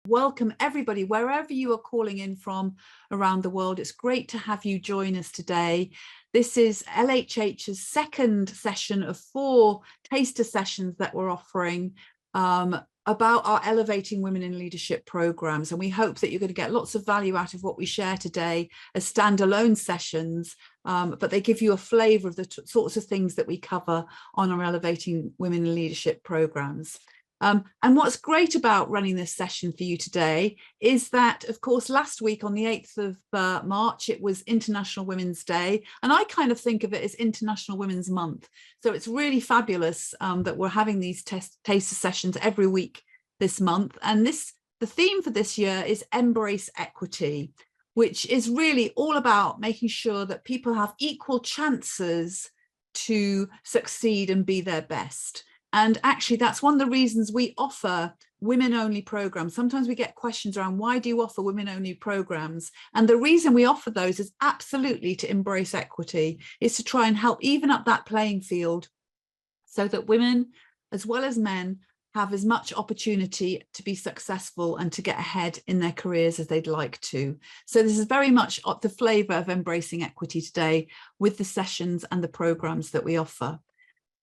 Welcome everybody, wherever you are calling in from around the world. It's great to have you join us today. This is LHH's second session of 4 taster sessions that we're offering about our Elevating Women in Leadership programs. And we hope that you're going to get lots of value out of what we share today as standalone sessions, but they give you a flavour of the sorts of things that we cover on our Elevating Women in Leadership programs. And what's great about running this session for you today is that, of course, last week on the 8th of March, it was International Women's Day. And I kind of think of it as International Women's Month. So it's really fabulous that we're having these taster sessions every week this month. And the theme for this year is Embrace Equity, which is really all about making sure that people have equal chances to succeed and be their best. And actually, that's one of the reasons we offer women-only programs. Sometimes we get questions around, why do you offer women-only programs? And the reason we offer those is absolutely to embrace equity, is to try and help even up that playing field so that women, as well as men, have as much opportunity to be successful and to get ahead in their careers as they'd like to. So this is very much the flavour of embracing equity today with the sessions and the programs that we offer.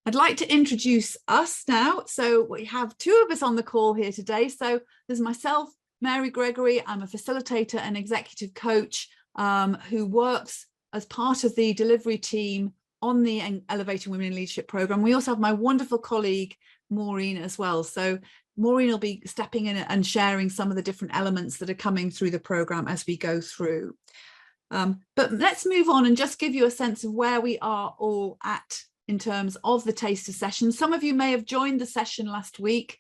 I'd like to introduce us now. So we have 2 of us on the call here today. So there's myself, Mary Gregory. I'm a facilitator and executive coach who works as part of the delivery team on the Elevating Women in Leadership program. We also have my wonderful colleague, Maureen, as well. So Maureen will be stepping in and sharing some of the different elements that are coming through the program as we go through. But let's move on and just give you a sense of where we are all at in terms of the taster session. Some of you may have joined the session last week,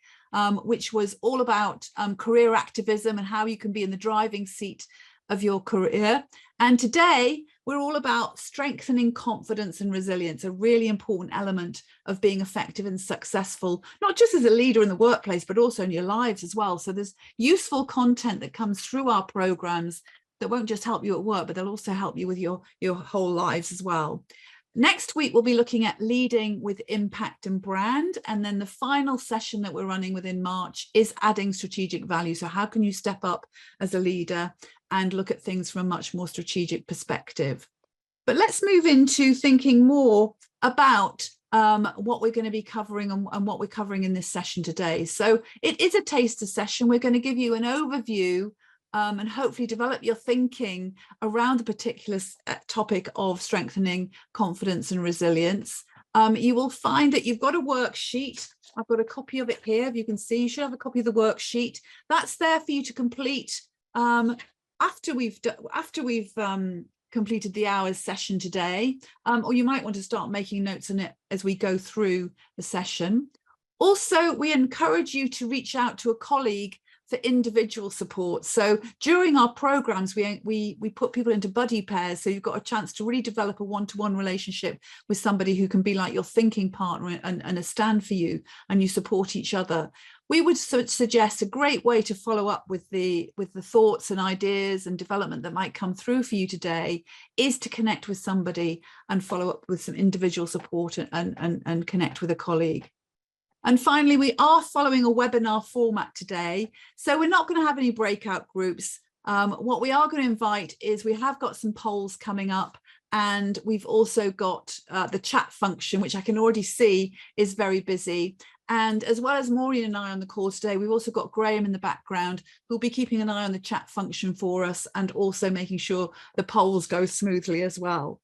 which was all about career activism and how you can be in the driving seat of your career. And today we're all about strengthening confidence and resilience, a really important element of being effective and successful, not just as a leader in the workplace, but also in your lives as well. So there's useful content that comes through our programs that won't just help you at work, but they'll also help you with your whole lives as well. Next week, we'll be looking at leading with impact and brand. And then the final session that we're running within March is adding strategic value. So how can you step up as a leader and look at things from a much more strategic perspective? But let's move into thinking more about what we're going to be covering and what we're covering in this session today. So it is a taster session. We're going to give you an overview and hopefully develop your thinking around the particular topic of strengthening confidence and resilience. You will find that you've got a worksheet. I've got a copy of it here. If you can see, you should have a copy of the worksheet. That's there for you to complete after we've completed the hour's session today, or you might want to start making notes on it as we go through the session. Also, we encourage you to reach out to a colleague for individual support. So during our programs, we put people into buddy pairs. So you've got a chance to really develop a one-to-one relationship with somebody who can be like your thinking partner and a stand for you, and you support each other. We would suggest a great way to follow up with the thoughts and ideas and development that might come through for you today is to connect with somebody and follow up with some individual support and connect with a colleague. And finally, we are following a webinar format today. So we're not going to have any breakout groups. What we are going to invite is we have got some polls coming up, and we've also got the chat function, which I can already see is very busy. And as well as Maureen and I on the call today, we've also got Graham in the background who'll be keeping an eye on the chat function for us and also making sure the polls go smoothly as well.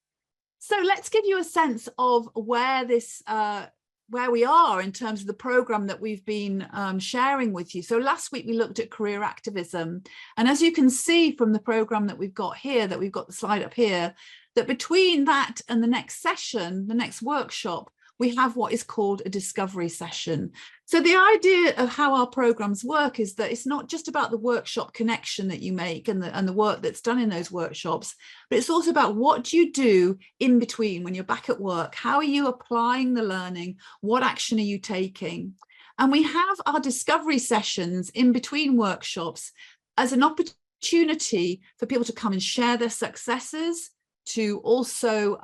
So let's give you a sense of where we are in terms of the program that we've been sharing with you. So last week we looked at career activism. And as you can see from the program that we've got here, that we've got the slide up here, that between that and the next session, the next workshop, we have what is called a discovery session. So the idea of how our programs work is that it's not just about the workshop connection that you make and the work that's done in those workshops, but it's also about what do you do in between when you're back at work? How are you applying the learning? What action are you taking? And we have our discovery sessions in between workshops as an opportunity for people to come and share their successes, to also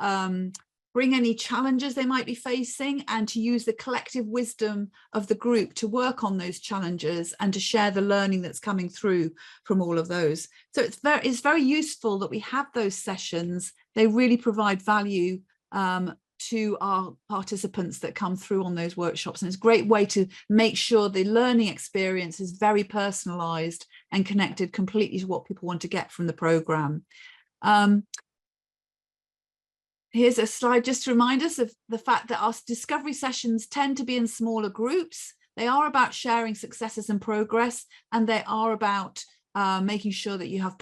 bring any challenges they might be facing, and to use the collective wisdom of the group to work on those challenges and to share the learning that's coming through from all of those. So it's very useful that we have those sessions. They really provide value to our participants that come through on those workshops, and it's a great way to make sure the learning experience is very personalized and connected completely to what people want to get from the program. Here's a slide just to remind us of the fact that our discovery sessions tend to be in smaller groups. They are about sharing successes and progress, and they are about making sure that you have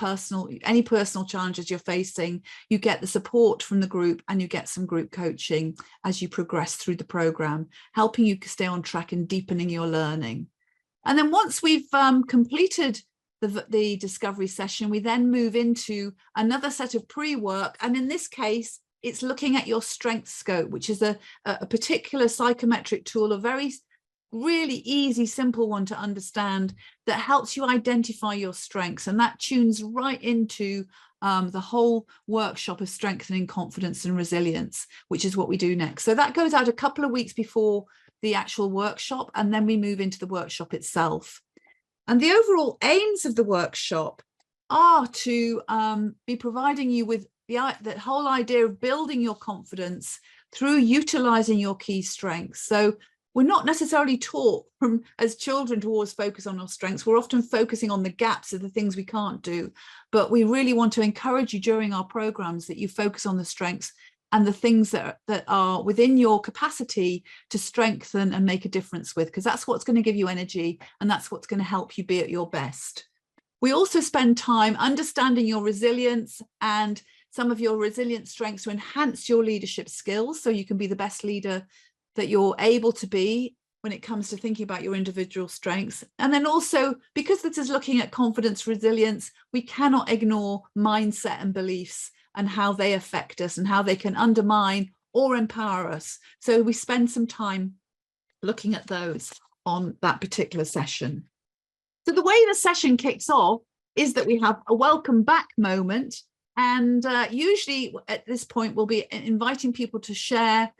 any personal challenges you're facing, you get the support from the group, and you get some group coaching as you progress through the program, helping you stay on track and deepening your learning. And then once we've completed the discovery session, we then move into another set of pre-work. And in this case, it's looking at your strength scope, which is a particular psychometric tool, a very really easy, simple one to understand that helps you identify your strengths. And that tunes right into the whole workshop of strengthening confidence and resilience, which is what we do next. So that goes out a couple of weeks before the actual workshop, and then we move into the workshop itself. And the overall aims of the workshop are to be providing you with that whole idea of building your confidence through utilizing your key strengths. So we're not necessarily taught as children to always focus on our strengths. We're often focusing on the gaps of the things we can't do. But we really want to encourage you during our programs that you focus on the strengths and the things that are within your capacity to strengthen and make a difference with, because that's what's going to give you energy, and that's what's going to help you be at your best. We also spend time understanding your resilience and some of your resilient strengths to enhance your leadership skills so you can be the best leader that you're able to be when it comes to thinking about your individual strengths. And then also, because this is looking at confidence, resilience, we cannot ignore mindset and beliefs and how they affect us and how they can undermine or empower us. So we spend some time looking at those on that particular session. So the way the session kicks off is that we have a welcome back moment. And usually at this point, we'll be inviting people to share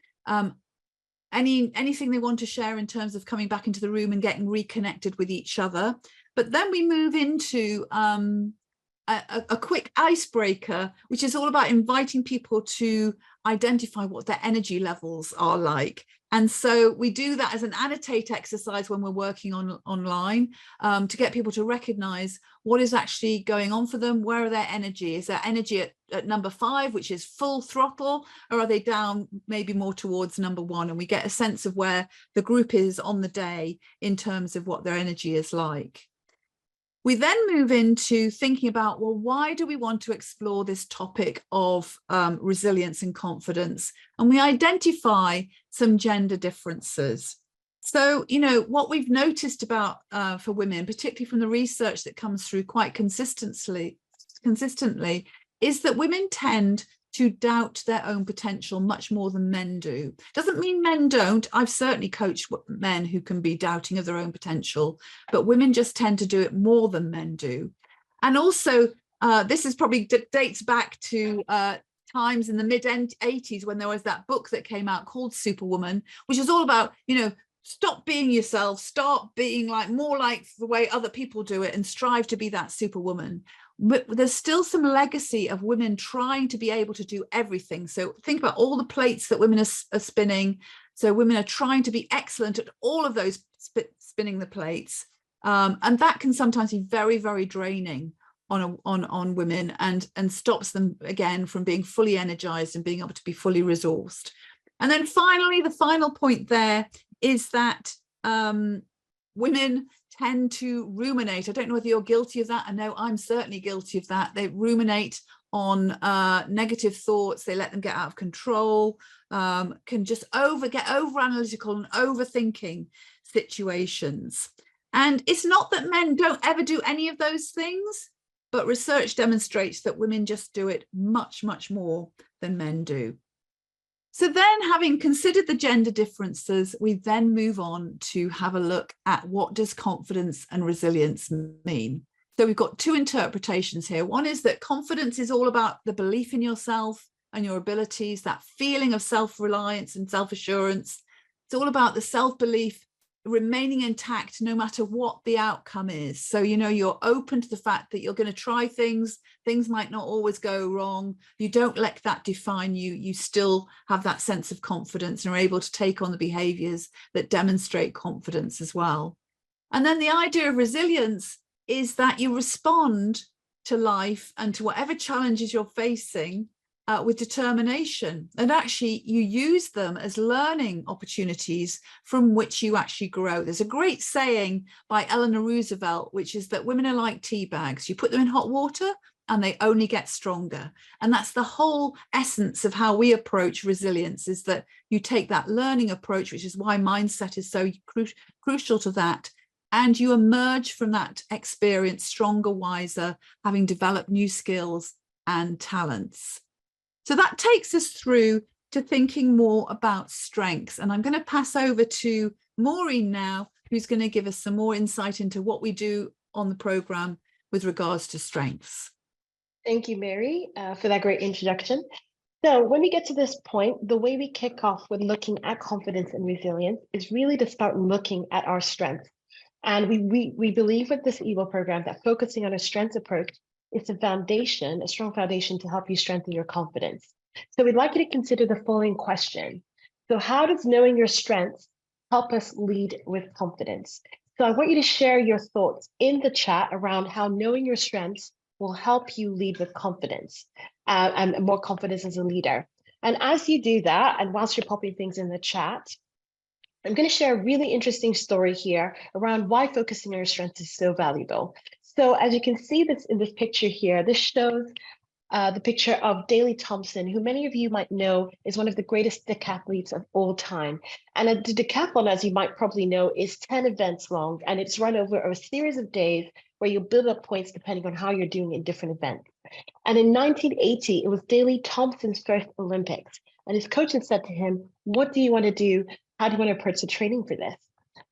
anything they want to share in terms of coming back into the room and getting reconnected with each other. But then we move into a quick icebreaker, which is all about inviting people to identify what their energy levels are like. And so we do that as an annotate exercise when we're working online to get people to recognize what is actually going on for them. Where are their energy? Is their energy at number 5, which is full throttle, or are they down maybe more towards number 1? And we get a sense of where the group is on the day in terms of what their energy is like. We then move into thinking about, well, why do we want to explore this topic of resilience and confidence? And we identify some gender differences. So, you know, what we've noticed about for women, particularly from the research that comes through quite consistently, is that women tend to doubt their own potential much more than men do. Doesn't mean men don't. I've certainly coached men who can be doubting of their own potential, but women just tend to do it more than men do. And also, this is probably dates back to times in the mid-80s when there was that book that came out called Superwoman, which is all about, you know, stop being yourself, start being more like the way other people do it, and strive to be that superwoman. But there's still some legacy of women trying to be able to do everything. So think about all the plates that women are spinning. So women are trying to be excellent at all of those spinning the plates. And that can sometimes be very, very draining on women and stops them again from being fully energized and being able to be fully resourced. And then finally, the final point there is that women tend to ruminate. I don't know whether you're guilty of that. I know I'm certainly guilty of that. They ruminate on negative thoughts. They let them get out of control, can just get over analytical and overthinking situations. And it's not that men don't ever do any of those things, but research demonstrates that women just do it much, much more than men do. So then, having considered the gender differences, we then move on to have a look at what does confidence and resilience mean. So we've got two interpretations here. One is that confidence is all about the belief in yourself, and your abilities, that feeling of self-reliance and self-assurance. It's all about the self-belief remaining intact no matter what the outcome is. So, you know, you're open to the fact that you're going to try things might not always go wrong. You don't let that define you. You still have that sense of confidence and are able to take on the behaviors that demonstrate confidence as well. And then the idea of resilience is that you respond to life and to whatever challenges you're facing with determination, and actually you use them as learning opportunities from which you actually grow. There's a great saying by Eleanor Roosevelt, which is that women are like tea bags. You put them in hot water and they only get stronger. And that's the whole essence of how we approach resilience, is that you take that learning approach, which is why mindset is so crucial to that. And you emerge from that experience stronger, wiser, having developed new skills and talents. So that takes us through to thinking more about strengths. And I'm going to pass over to Maureen now, who's going to give us some more insight into what we do on the programme with regards to strengths. Thank you, Mary, for that great introduction. So when we get to this point, the way we kick off with looking at confidence and resilience is really to start looking at our strengths. And we believe with this EVO program that focusing on a strengths approach is a foundation, a strong foundation to help you strengthen your confidence. So we'd like you to consider the following question. So how does knowing your strengths help us lead with confidence? So I want you to share your thoughts in the chat around how knowing your strengths will help you lead with confidence and more confidence as a leader. And as you do that, and whilst you're popping things in the chat, I'm going to share a really interesting story here around why focusing on your strengths is so valuable. So as you can see this in this picture here, this shows the picture of Daley Thompson, who many of you might know is one of the greatest decathletes of all time. And a decathlon, as you might probably know, is 10 events long, and it's run over a series of days where you build up points depending on how you're doing in different events. And in 1980, it was Daley Thompson's first Olympics. And his coach had said to him, "What do you want to do? How do you want to approach the training for this?"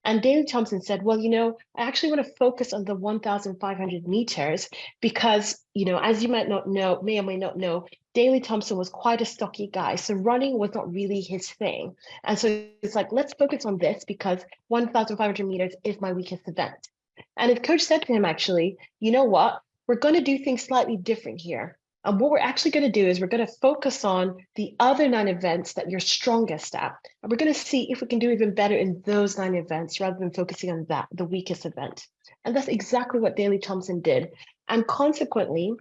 And Daley Thompson said, "Well, you know, I actually want to focus on the 1,500 meters because, you know, as you might not know, may or may not know, Daley Thompson was quite a stocky guy. So running was not really his thing. And so it's like, let's focus on this because 1,500 meters is my weakest event." And his coach said to him, actually, "You know what? We're going to do things slightly different here. And what we're actually going to do is we're going to focus on the other 9 events that you're strongest at. And we're going to see if we can do even better in those 9 events rather than focusing on that, the weakest event." And that's exactly what Daley Thompson did. And consequently,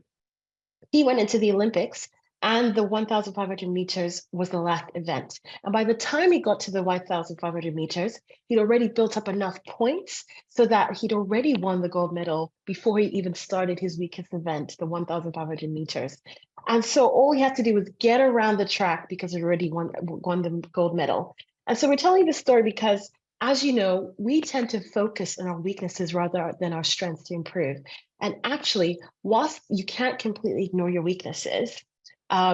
he went into the Olympics and the 1,500 meters was the last event. And by the time he got to the 1,500 meters, he'd already built up enough points so that he'd already won the gold medal before he even started his weakest event, the 1,500 meters. And so all he had to do was get around the track because he already won the gold medal. And so we're telling this story because, as you know, we tend to focus on our weaknesses rather than our strengths to improve. And actually, whilst you can't completely ignore your weaknesses,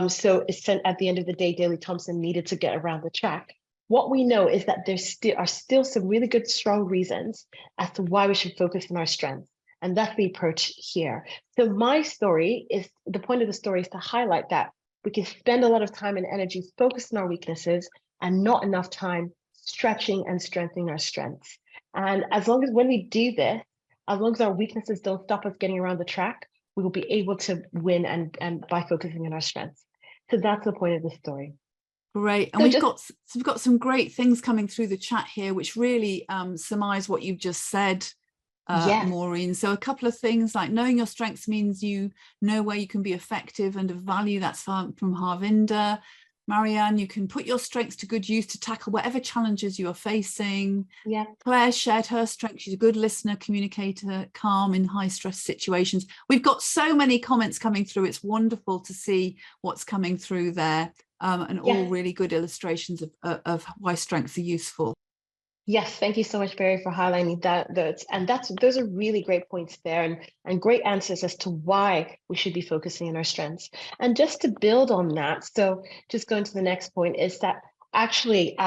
so it's at the end of the day, Daley Thompson needed to get around the track. What we know is that there are still some really good, strong reasons as to why we should focus on our strengths. And that's the approach here. So my story is, the point of the story is to highlight that we can spend a lot of time and energy focused on our weaknesses and not enough time stretching and strengthening our strengths. And as long as when we do this, as long as our weaknesses don't stop us getting around the track, we will be able to win and by focusing on our strengths. So that's the point of the story. Great. And we've got some great things coming through the chat here, which really surmise what you've just said, yes. Maureen. So a couple of things, like knowing your strengths means you know where you can be effective and of value. That's from Harvinder. Marianne, you can put your strengths to good use to tackle whatever challenges you are facing. Yeah. Claire shared her strengths. She's a good listener, communicator, calm in high stress situations. We've got so many comments coming through. It's wonderful to see what's coming through there, and all really good illustrations of why strengths are useful. Yes, thank you so much, Barry, for highlighting that. Those are really great points there and great answers as to why we should be focusing on our strengths. And just to build on that, so just going to the next point is that actually,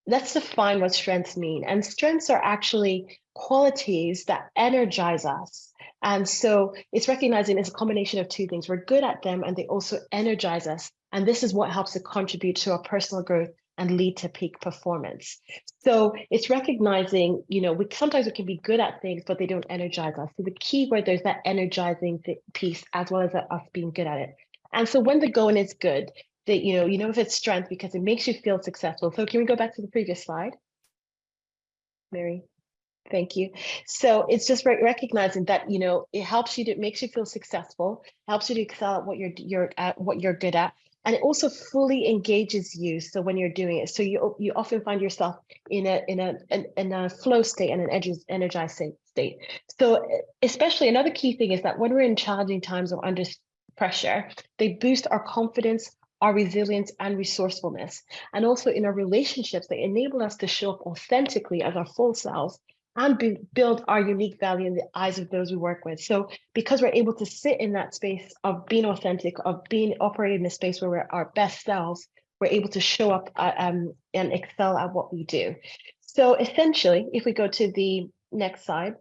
let's define what strengths mean. And strengths are actually qualities that energize us. And so it's recognizing it's a combination of two things. We're good at them and they also energize us And this is what helps to contribute to our personal growth and lead to peak performance. So it's recognizing, sometimes we can be good at things, but they don't energize us. So the key word there's that energizing piece as well as us being good at it. And so when the going is good, that if it's strength because it makes you feel successful. So can we go back to the previous slide, Mary? Thank you. So it's just recognizing that it helps you to makes you feel successful, helps you to excel at what you're good at, and it also fully engages you. So when you're doing it, so you often find yourself in a flow state and an energized state. So especially another key thing is that when we're in challenging times or under pressure, they boost our confidence, our resilience and resourcefulness. And also in our relationships, they enable us to show up authentically as our full selves and build our unique value in the eyes of those we work with. So because we're able to sit in that space of being authentic, of being operating in a space where we're our best selves, we're able to show up and excel at what we do. So essentially, if we go to the next slide,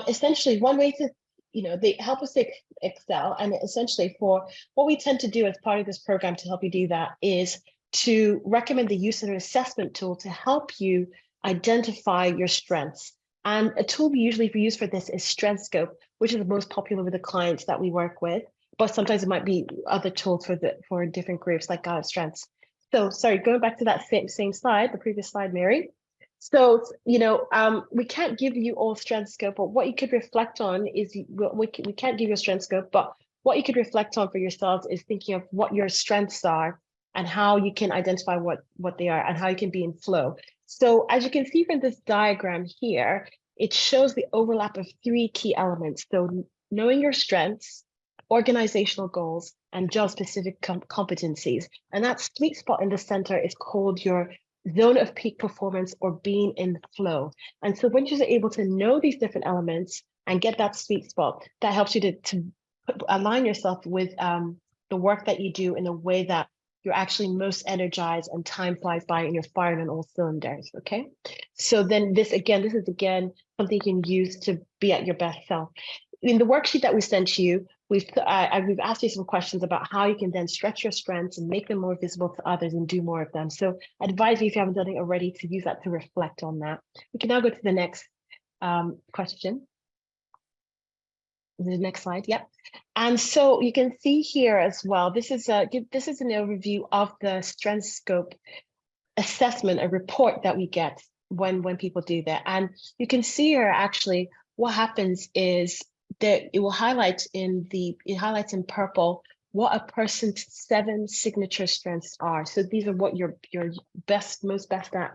essentially one way to, they help us to excel. And essentially for what we tend to do as part of this program to help you do that is to recommend the use of an assessment tool to help you identify your strengths. And a tool we usually use for this is StrengthScope, which is the most popular with the clients that we work with. But sometimes it might be other tools for different groups like Guide Strengths. So sorry, going back to that same slide, the previous slide, Mary. So, we can't give you all StrengthScope, but what you could reflect on is we can't give you a StrengthScope, but what you could reflect on for yourselves is thinking of what your strengths are and how you can identify what they are and how you can be in flow. So as you can see from this diagram here, it shows the overlap of 3 key elements. So knowing your strengths, organizational goals, and job-specific competencies. And that sweet spot in the center is called your zone of peak performance or being in flow. And so when you're able to know these different elements and get that sweet spot, that helps you to align yourself with the work that you do in a way that you're actually most energized and time flies by and you're firing on all cylinders, okay? So then this is again, something you can use to be at your best self. In the worksheet that we sent you, we've asked you some questions about how you can then stretch your strengths and make them more visible to others and do more of them. So I advise you, if you haven't done it already, to use that to reflect on that. We can now go to the next question. The next slide, yep. And so you can see here as well, this is an overview of the StrengthScope assessment, a report that we get when people do that. And you can see here actually what happens is that it highlights in purple what a person's 7 signature strengths are. So these are what you're most best at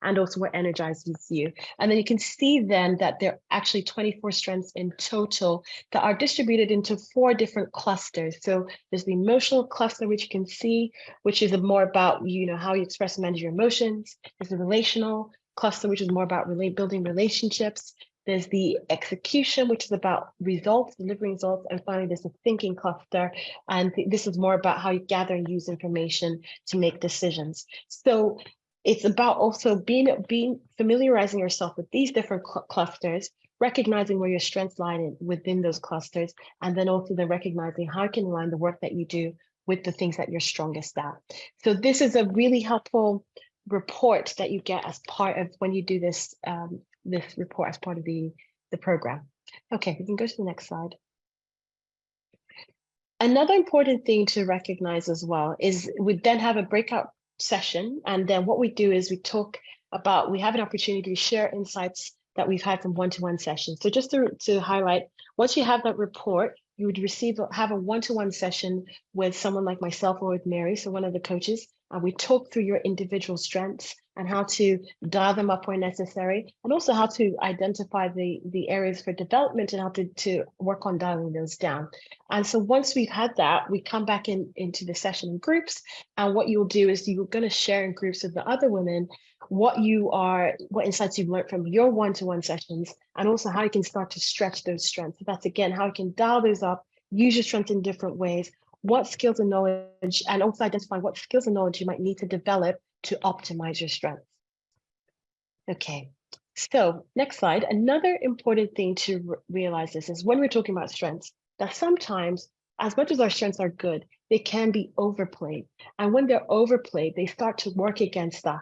and also what energizes you. And then you can see then that there are actually 24 strengths in total that are distributed into 4 different clusters. So there's the emotional cluster, which you can see, which is more about how you express and manage your emotions. There's the relational cluster, which is more about building relationships. There's the execution, which is about results, delivering results. And finally, there's the thinking cluster. And this is more about how you gather and use information to make decisions. So it's about also familiarizing yourself with these different clusters, recognizing where your strengths lie within those clusters, and then also recognizing how you can align the work that you do with the things that you're strongest at. So this is a really helpful report that you get as part of when you do this report as part of the program. Okay, we can go to the next slide. Another important thing to recognize as well is we then have a breakout session. And then what we do is we have an opportunity to share insights that we've had from one-to-one sessions. So just to highlight, once you have that report, you would have a one-to-one session with someone like myself or with Mary, so one of the coaches, and we talk through your individual strengths and how to dial them up where necessary, and also how to identify the areas for development and how to work on dialing those down. And so once we've had that, we come back into the session in groups, and what you'll do is you're going to share in groups with the other women what insights you've learned from your one-to-one sessions, and also how you can start to stretch those strengths. So that's again how you can dial those up, use your strengths in different ways, what skills and knowledge, and also identify what skills and knowledge you might need to develop to optimize your strengths. Okay, so next slide. Another important thing to realize is when we're talking about strengths, that sometimes as much as our strengths are good, they can be overplayed. And when they're overplayed, they start to work against us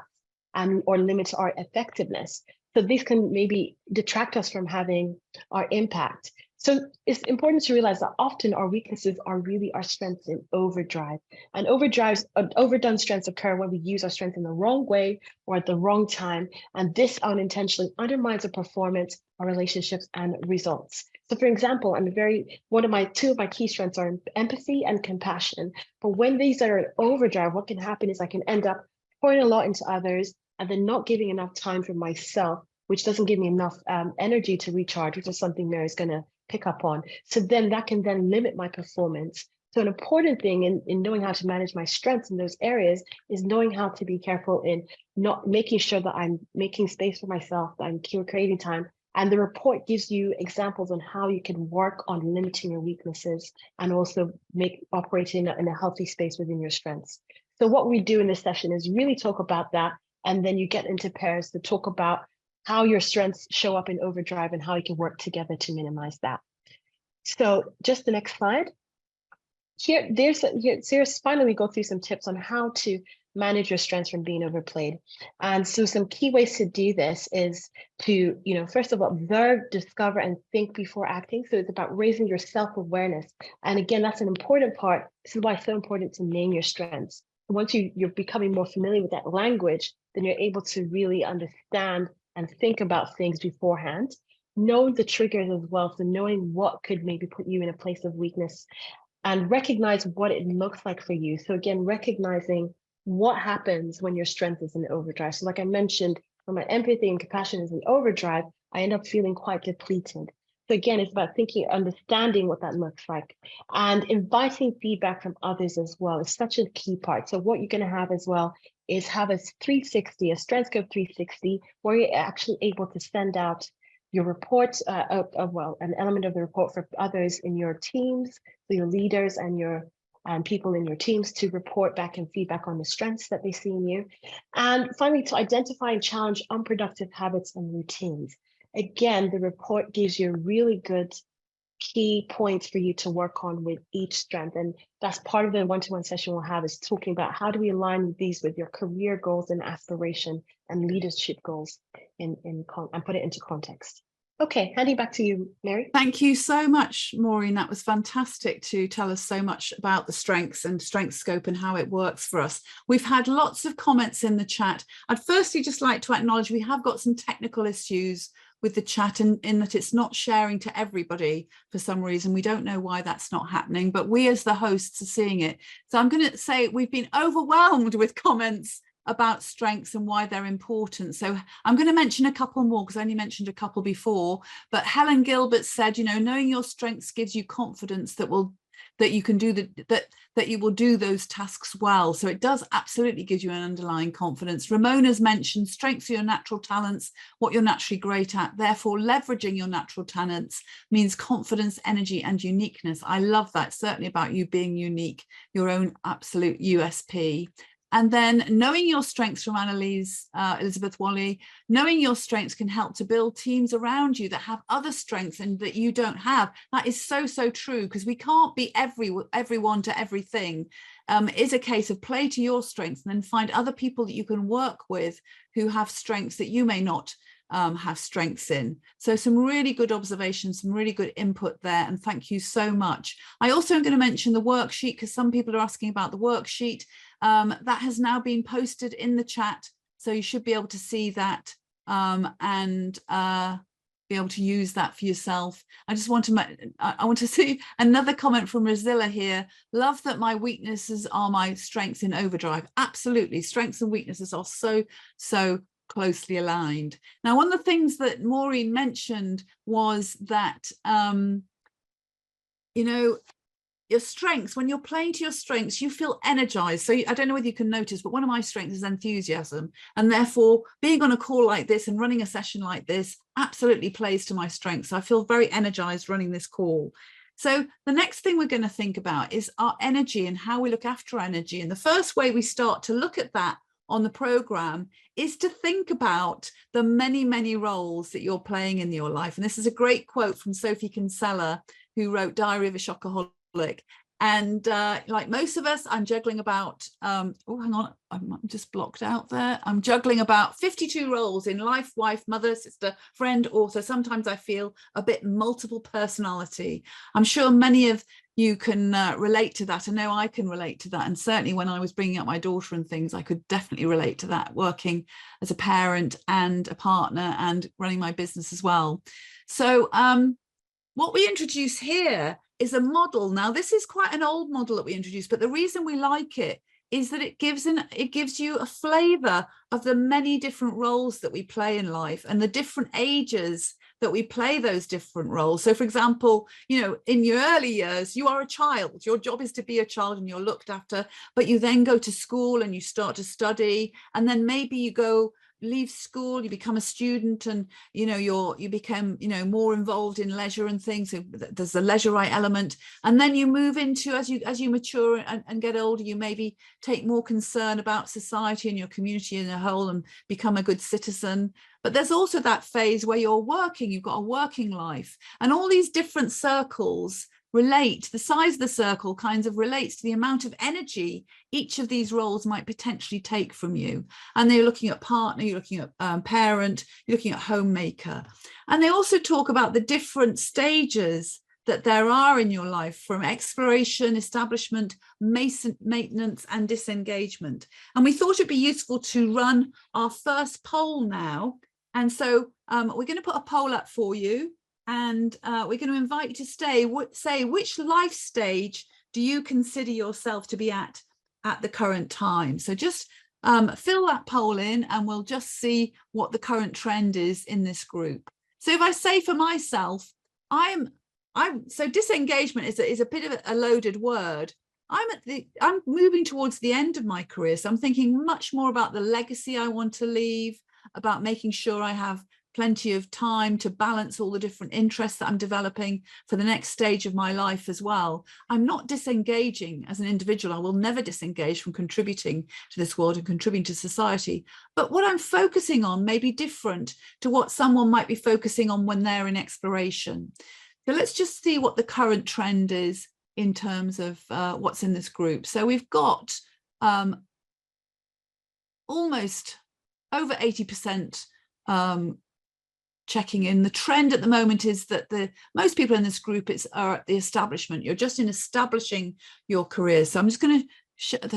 and or limit our effectiveness. So these can maybe detract us from having our impact. So it's important to realize that often our weaknesses are really our strengths in overdrive. And overdone strengths occur when we use our strength in the wrong way or at the wrong time. And this unintentionally undermines our performance, our relationships, and results. So for example, two of my key strengths are empathy and compassion. But when these are in overdrive, what can happen is I can end up pouring a lot into others and then not giving enough time for myself, which doesn't give me enough energy to recharge, which is something Mary's going to pick up on. So then that can then limit my performance. So an important thing in knowing how to manage my strengths in those areas is knowing how to be careful in not making sure that I'm making space for myself, that I'm creating time. And the report gives you examples on how you can work on limiting your weaknesses and also operate in a healthy space within your strengths. So what we do in this session is really talk about that. And then you get into pairs to talk about how your strengths show up in overdrive and how you can work together to minimize that. So just the next slide. Here's finally we go through some tips on how to manage your strengths from being overplayed. And so some key ways to do this is to, first of all, observe, discover, and think before acting. So it's about raising your self-awareness. And again, that's an important part. This is why it's so important to name your strengths. Once you're becoming more familiar with that language, then you're able to really understand and think about things beforehand. Know the triggers as well. So knowing what could maybe put you in a place of weakness and recognize what it looks like for you. So again, recognizing what happens when your strength is in overdrive. So like I mentioned, when my empathy and compassion is in overdrive, I end up feeling quite depleted. So again, it's about understanding what that looks like and inviting feedback from others as well is such a key part. So what you're going to have as well is have a 360, a strength scope 360, where you're actually able to send out your report, an element of the report for others in your teams, so your leaders and people in your teams to report back and feedback on the strengths that they see in you. And finally, to identify and challenge unproductive habits and routines. Again, the report gives you really good key points for you to work on with each strength. And that's part of the one-to-one session we'll have is talking about how do we align these with your career goals and aspiration and leadership goals and put it into context. Okay, handing back to you, Mary. Thank you so much, Maureen. That was fantastic to tell us so much about the strengths and strength scope and how it works for us. We've had lots of comments in the chat. I'd firstly just like to acknowledge we have got some technical issues with the chat in that it's not sharing to everybody for some reason. We don't know why that's not happening, but we as the hosts are seeing it. So I'm going to say we've been overwhelmed with comments about strengths and why they're important. So I'm going to mention a couple more because I only mentioned a couple before, but Helen Gilbert said, knowing your strengths gives you confidence that you can do that you will do those tasks well. So it does absolutely give you an underlying confidence. Ramona's mentioned strengths are your natural talents, what you're naturally great at. Therefore, leveraging your natural talents means confidence, energy, and uniqueness. I love that. Certainly about you being unique, your own absolute USP. And then knowing your strengths from Annalise, Elizabeth Wally, knowing your strengths can help to build teams around you that have other strengths and that you don't have. That is so, so true, because we can't be everyone to everything. It is a case of play to your strengths and then find other people that you can work with who have strengths that you may not have strengths in. So some really good observations, some really good input there, and thank you so much. I also am going to mention the worksheet because some people are asking about the worksheet. That has now been posted in the chat, so you should be able to see that and be able to use that for yourself. I just I want to see another comment from Rosilla here. Love that my weaknesses are my strengths in overdrive. Absolutely, strengths and weaknesses are so closely aligned. Now, one of the things that Maureen mentioned was that your strengths, when you're playing to your strengths, you feel energized. So I don't know whether you can notice, but one of my strengths is enthusiasm. And therefore, being on a call like this and running a session like this absolutely plays to my strengths. So I feel very energized running this call. So the next thing we're going to think about is our energy and how we look after our energy. And the first way we start to look at that on the program is to think about the many, many roles that you're playing in your life. And this is a great quote from Sophie Kinsella, who wrote Diary of a Shockaholic. And like most of us, I'm juggling about, oh, hang on, I'm just blocked out there. I'm juggling about 52 roles in life, wife, mother, sister, friend, author. Sometimes I feel a bit multiple personality. I'm sure many of you can relate to that. I know I can relate to that. And certainly when I was bringing up my daughter and things, I could definitely relate to that, working as a parent and a partner and running my business as well. So what we introduce here is a model. Now, this is quite an old model that we introduced, but the reason we like it is that it gives you a flavor of the many different roles that we play in life and the different ages that we play those different roles. So, for example, you know, in your early years, you are a child. Your job is to be a child and you're looked after, but you then go to school and you start to study, and then maybe you leave school, you become a student, and you know you become, you know, more involved in leisure and things. So there's the leisurite element, and then you move into, as you mature and get older, you maybe take more concern about society and your community in a whole and become a good citizen. But there's also that phase where you're working, you've got a working life, and all these different circles relate. The size of the circle kind of relates to the amount of energy each of these roles might potentially take from you. And they're looking at partner, you're looking at parent, you're looking at homemaker. And they also talk about the different stages that there are in your life, from exploration, establishment, maintenance, and disengagement. And we thought it'd be useful to run our first poll now. And so we're going to put a poll up for you. And we're going to invite you to say which life stage do you consider yourself to be at the current time. So just fill that poll in and we'll just see what the current trend is in this group. So if I say for myself, so disengagement is a bit of a loaded word. I'm moving towards the end of my career. So I'm thinking much more about the legacy I want to leave, about making sure I have plenty of time to balance all the different interests that I'm developing for the next stage of my life as well. I'm not disengaging as an individual. I will never disengage from contributing to this world and contributing to society. But what I'm focusing on may be different to what someone might be focusing on when they're in exploration. So let's just see what the current trend is in terms of what's in this group. So we've got almost over 80% checking in. The trend at the moment is that most people in this group are at the establishment. You're just in establishing your career. So I'm just going to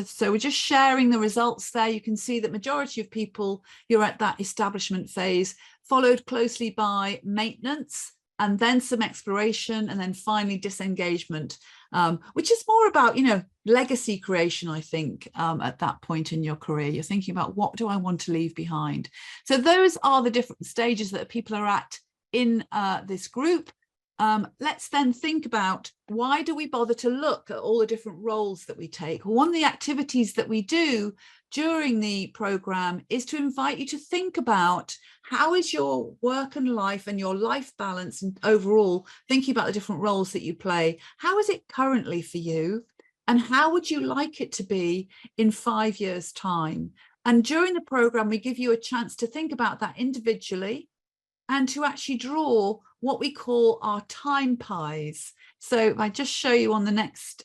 so we're just sharing the results there. You can see that majority of people, you're at that establishment phase, followed closely by maintenance, and then some exploration, and then finally disengagement, which is more about, you know, legacy creation, I think, at that point in your career. You're thinking about, what do I want to leave behind? So those are the different stages that people are at in this group. Let's then think about, why do we bother to look at all the different roles that we take? Well, one of the activities that we do during the program is to invite you to think about, how is your work and life and your life balance, and overall thinking about the different roles that you play, how is it currently for you, and how would you like it to be in 5 years' time? And during the program, we give you a chance to think about that individually and to actually draw what we call our time pies. So if I just show you on the next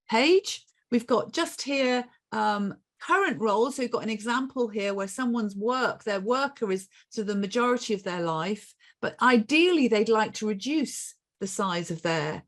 page, we've got just here current roles. So we've got an example here where someone's their worker is to the majority of their life, but ideally they'd like to reduce the size of their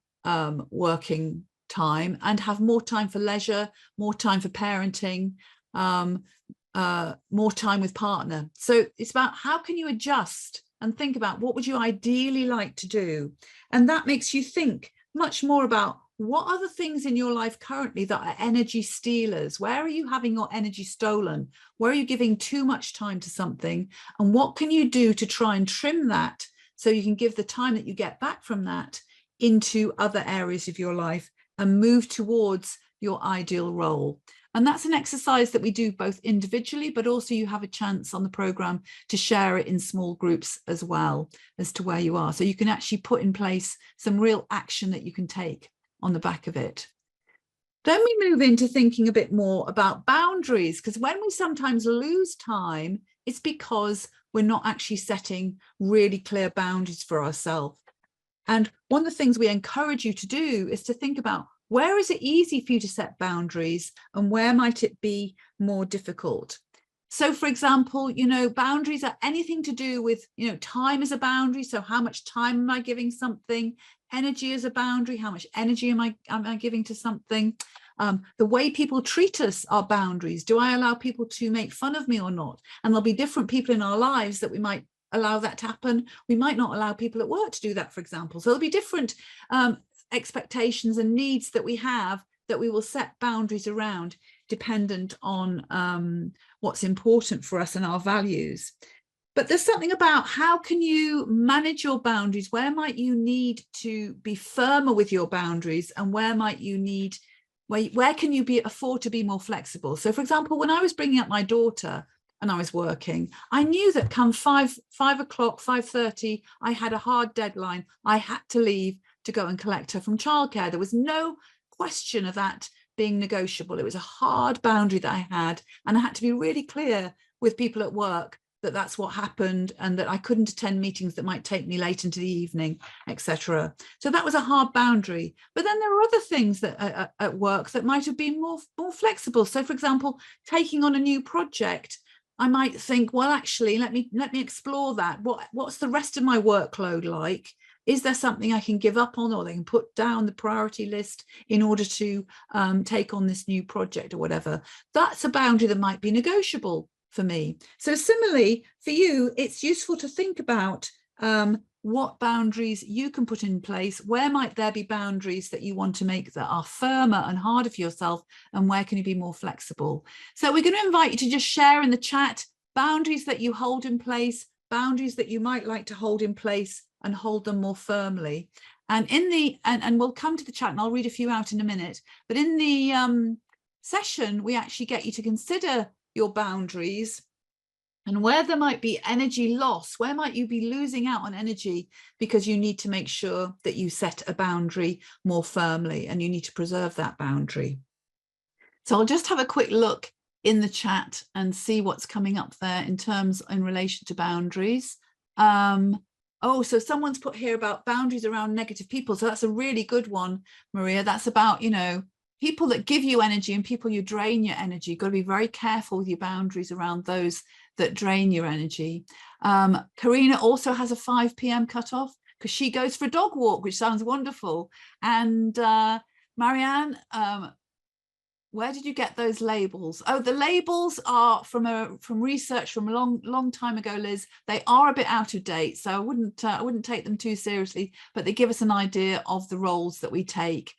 working time and have more time for leisure, more time for parenting, more time with partner. So it's about, how can you adjust and think about, what would you ideally like to do? And that makes you think much more about, what are the things in your life currently that are energy stealers? Where are you having your energy stolen? Where are you giving too much time to something? And what can you do to try and trim that, so you can give the time that you get back from that into other areas of your life and move towards your ideal role? And that's an exercise that we do both individually, but also you have a chance on the program to share it in small groups as well, as to where you are. So you can actually put in place some real action that you can take on the back of it. Then we move into thinking a bit more about boundaries, because when we sometimes lose time, it's because we're not actually setting really clear boundaries for ourselves. And one of the things we encourage you to do is to think about, Where is it easy for you to set boundaries, and where might it be more difficult? So, for example, boundaries are anything to do with, time is a boundary. So how much time am I giving something? Energy is a boundary. How much energy am I giving to something? The way people treat us are boundaries. Do I allow people to make fun of me or not? And there'll be different people in our lives that we might allow that to happen. We might not allow people at work to do that, for example. So there'll be different expectations and needs that we have that we will set boundaries around, dependent on what's important for us and our values. But there's something about how can you manage your boundaries? Where might you need to be firmer with your boundaries, and where might you need, where can you afford to be more flexible? So, for example, when I was bringing up my daughter and I was working, I knew that come 5 o'clock, 5:30, I had a hard deadline. I had to leave to go and collect her from childcare. There was no question of that being negotiable. It was a hard boundary that I had, and I had to be really clear with people at work that that's what happened, and that I couldn't attend meetings that might take me late into the evening, etc. So that was a hard boundary. But then there are other things that at work that might have been more flexible. So, for example, taking on a new project, I might think, well, actually, let me explore that. What's the rest of my workload like? Is there something I can give up on, or they can put down the priority list in order to take on this new project or whatever? That's a boundary that might be negotiable for me. So similarly, for you, it's useful to think about what boundaries you can put in place. Where might there be boundaries that you want to make that are firmer and harder for yourself, and where can you be more flexible? So we're going to invite you to just share in the chat boundaries that you hold in place, boundaries that you might like to hold in place and hold them more firmly. And in the and we'll come to the chat, and I'll read a few out in a minute, but in the session we actually get you to consider your boundaries and where there might be energy loss. Where might you be losing out on energy because you need to make sure that you set a boundary more firmly, and you need to preserve that boundary. So I'll just have a quick look in the chat and see what's coming up there in relation to boundaries. Oh, so someone's put here about boundaries around negative people. So that's a really good one, Maria. That's about, people that give you energy and people you drain your energy. You've got to be very careful with your boundaries around those that drain your energy. Karina also has a 5 p.m. cutoff because she goes for a dog walk, which sounds wonderful. And Marianne, where did you get those labels? Oh, the labels are from research from a long time ago, Liz. They are a bit out of date, so I wouldn't take them too seriously, but they give us an idea of the roles that we take.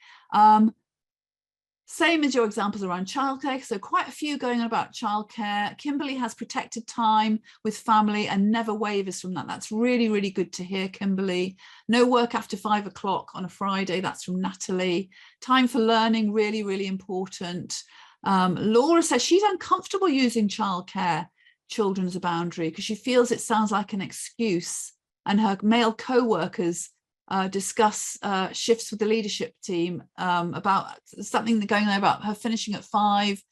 Same as your examples around childcare, so quite a few going on about childcare. Kimberly has protected time with family and never wavers from that. That's really, really good to hear, Kimberly. No work after 5 o'clock on a Friday. That's from Natalie. Time for learning, really, really important. Laura says she's uncomfortable using childcare children as a boundary because she feels it sounds like an excuse, and her male co-workers discuss shifts with the leadership team about something going on about her finishing at 5,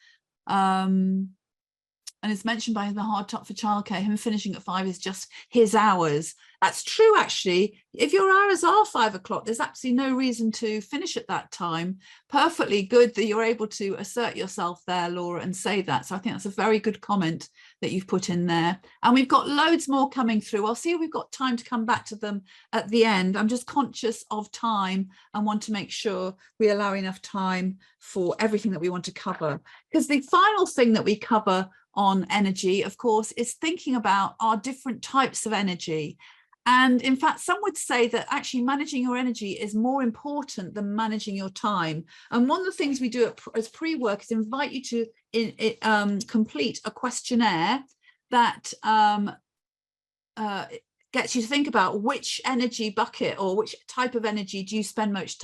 and it's mentioned by the hard top for childcare. Him finishing at 5 is just his hours. That's true, actually. If your hours are 5 o'clock, there's absolutely no reason to finish at that time. Perfectly good that you're able to assert yourself there, Laura, and say that. So I think that's a very good comment that you've put in there. And we've got loads more coming through. I'll see if we've got time to come back to them at the end. I'm just conscious of time and want to make sure we allow enough time for everything that we want to cover. Because the final thing that we cover on energy, of course, is thinking about our different types of energy. And in fact, some would say that actually managing your energy is more important than managing your time. And one of the things we do as pre-work is invite you to complete a questionnaire that gets you to think about which energy bucket or which type of energy do you spend most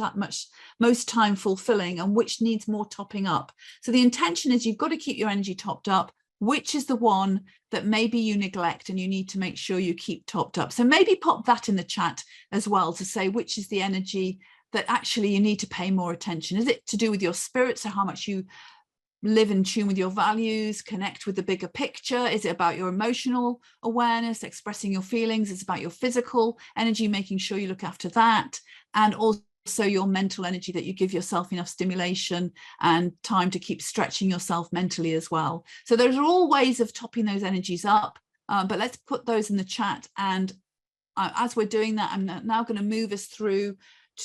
time fulfilling, and which needs more topping up. So the intention is you've got to keep your energy topped up. Which is the one that maybe you neglect and you need to make sure you keep topped up? So maybe pop that in the chat as well to say which is the energy that actually you need to pay more attention. Is it to do with your spirit, so how much you live in tune with your values, connect with the bigger picture? Is it about your emotional awareness, expressing your feelings? It's about your physical energy, making sure you look after that, and also also your mental energy, that you give yourself enough stimulation and time to keep stretching yourself mentally as well. So those are all ways of topping those energies up, but let's put those in the chat. And as we're doing that, I'm now going to move us through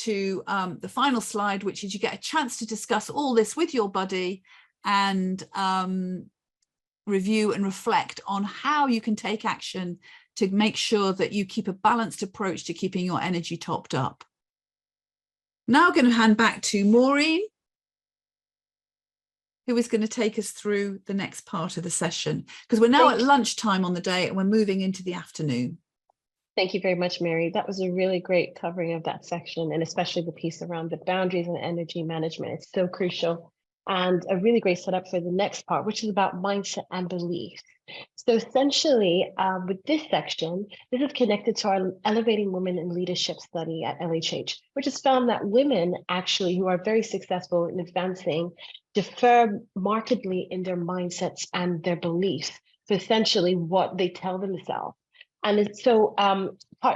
to the final slide, which is you get a chance to discuss all this with your buddy and review and reflect on how you can take action to make sure that you keep a balanced approach to keeping your energy topped up. Now I'm going to hand back to Maureen, who is going to take us through the next part of the session, because we're now at lunchtime on the day and we're moving into the afternoon. Thank you very much, Mary. That was a really great covering of that section, and especially the piece around the boundaries and energy management. It's so crucial, and a really great setup for the next part, which is about mindset and belief. So essentially, with this section, this is connected to our Elevating Women in Leadership study at LHH, which has found that women actually who are very successful in advancing differ markedly in their mindsets and their beliefs. So essentially what they tell themselves. And so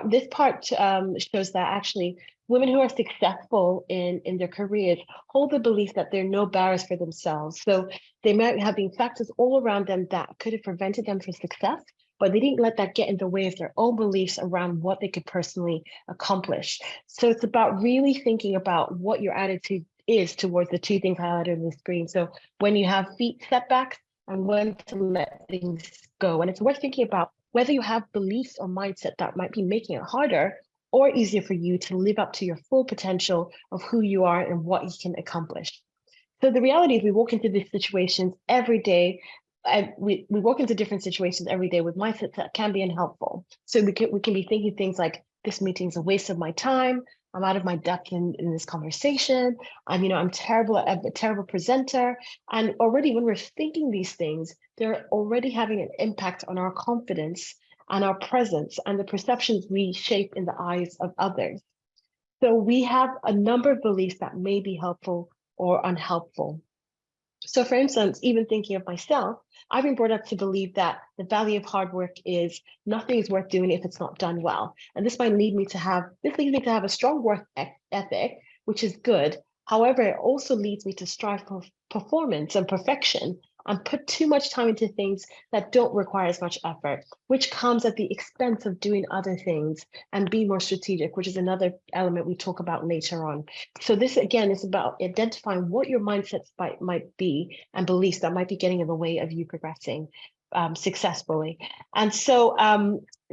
this part shows that actually women who are successful in their careers hold the belief that there are no barriers for themselves. So they might have been factors all around them that could have prevented them from success, but they didn't let that get in the way of their own beliefs around what they could personally accomplish. So it's about really thinking about what your attitude is towards the two things highlighted on the screen. So when you have feet setbacks and when to let things go. And it's worth thinking about whether you have beliefs or mindset that might be making it harder or easier for you to live up to your full potential of who you are and what you can accomplish. So the reality is we walk into these situations every day. And we walk into different situations every day with mindsets that can be unhelpful. So we can be thinking things like, this meeting's a waste of my time. I'm out of my depth in this conversation. I'm terrible at a terrible presenter. And already when we're thinking these things, they're already having an impact on our confidence and our presence and the perceptions we shape in the eyes of others. So we have a number of beliefs that may be helpful or unhelpful. So for instance, even thinking of myself, I've been brought up to believe that the value of hard work is nothing is worth doing if it's not done well. And this might lead me to have a strong work ethic, which is good. However, it also leads me to strive for performance and perfection and put too much time into things that don't require as much effort, which comes at the expense of doing other things and be more strategic, which is another element we talk about later on. So this, again, is about identifying what your mindsets might be and beliefs that might be getting in the way of you progressing successfully. And so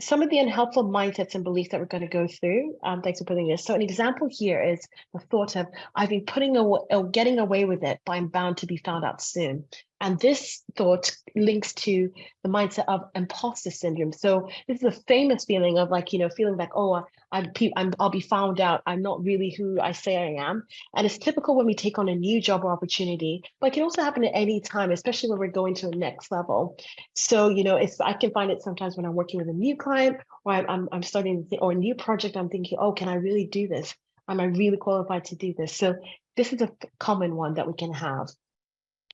some of the unhelpful mindsets and beliefs that we're going to go through, thanks for putting this. So an example here is the thought of, I've been getting away with it, but I'm bound to be found out soon. And this thought links to the mindset of imposter syndrome. So this is a famous feeling of feeling like, oh, I'll be found out. I'm not really who I say I am. And it's typical when we take on a new job or opportunity, but it can also happen at any time, especially when we're going to a next level. So, I can find it sometimes when I'm working with a new client or I'm starting or a new project, I'm thinking, oh, can I really do this? Am I really qualified to do this? So this is a common one that we can have.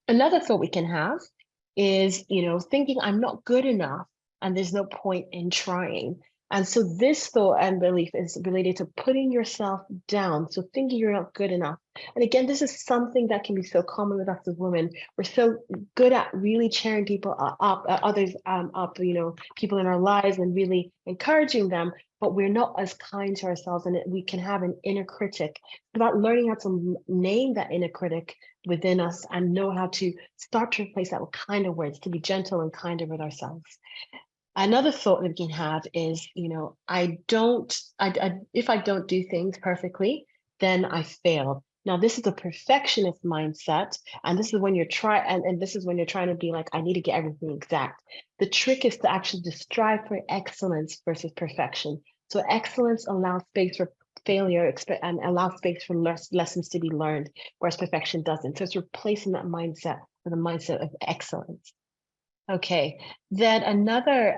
Another thought we can have is, thinking I'm not good enough and there's no point in trying. And so this thought and belief is related to putting yourself down. So thinking you're not good enough. And again, this is something that can be so common with us as women. We're so good at really cheering people up, others up, people in our lives and really encouraging them, but we're not as kind to ourselves, and we can have an inner critic. It's about learning how to name that inner critic within us and know how to start to replace that with kinder words, to be gentle and kinder with ourselves. Another thought that we can have is, if I don't do things perfectly, then I fail. Now, this is a perfectionist mindset, and this is when you're trying to be like, I need to get everything exact. The trick is to actually strive for excellence versus perfection. So excellence allows space for failure and allows space for lessons to be learned, whereas perfection doesn't. So it's replacing that mindset with a mindset of excellence. Okay, then another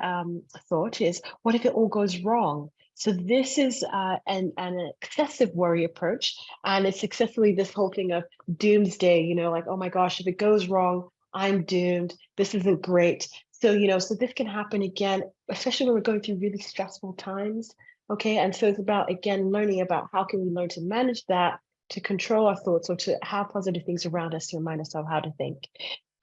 thought is, what if it all goes wrong? So this is an excessive worry approach, and it's successfully this whole thing of doomsday, like, oh my gosh, if it goes wrong, I'm doomed. This isn't great. So, so this can happen again, especially when we're going through really stressful times. Okay. And so it's about, again, learning about how can we learn to manage that, to control our thoughts, or to have positive things around us to remind us of how to think.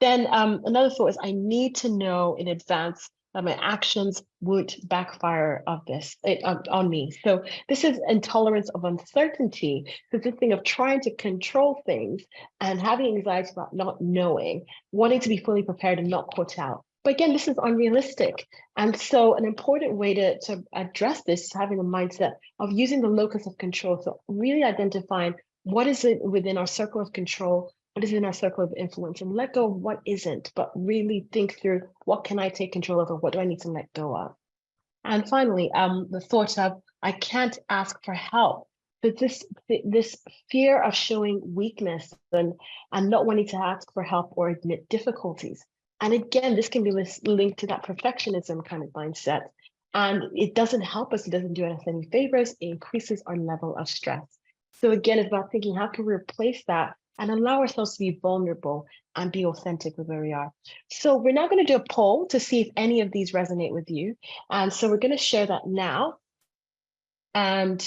Then another thought is I need to know in advance that my actions would backfire on me. So this is intolerance of uncertainty. So this thing of trying to control things and having anxiety about not knowing, wanting to be fully prepared and not caught out. But again, this is unrealistic. And so an important way to address this is having a mindset of using the locus of control. So really identifying what is it within our circle of control, what is in our circle of influence, and let go of what isn't, but really think through what can I take control of and what do I need to let go of. And finally, the thought of I can't ask for help. But this fear of showing weakness and not wanting to ask for help or admit difficulties. And again, this can be linked to that perfectionism kind of mindset. And it doesn't help us, it doesn't do us any favors, it increases our level of stress. So again, it's about thinking, how can we replace that and allow ourselves to be vulnerable and be authentic with where we are. So we're now going to do a poll to see if any of these resonate with you. And so we're going to share that now. And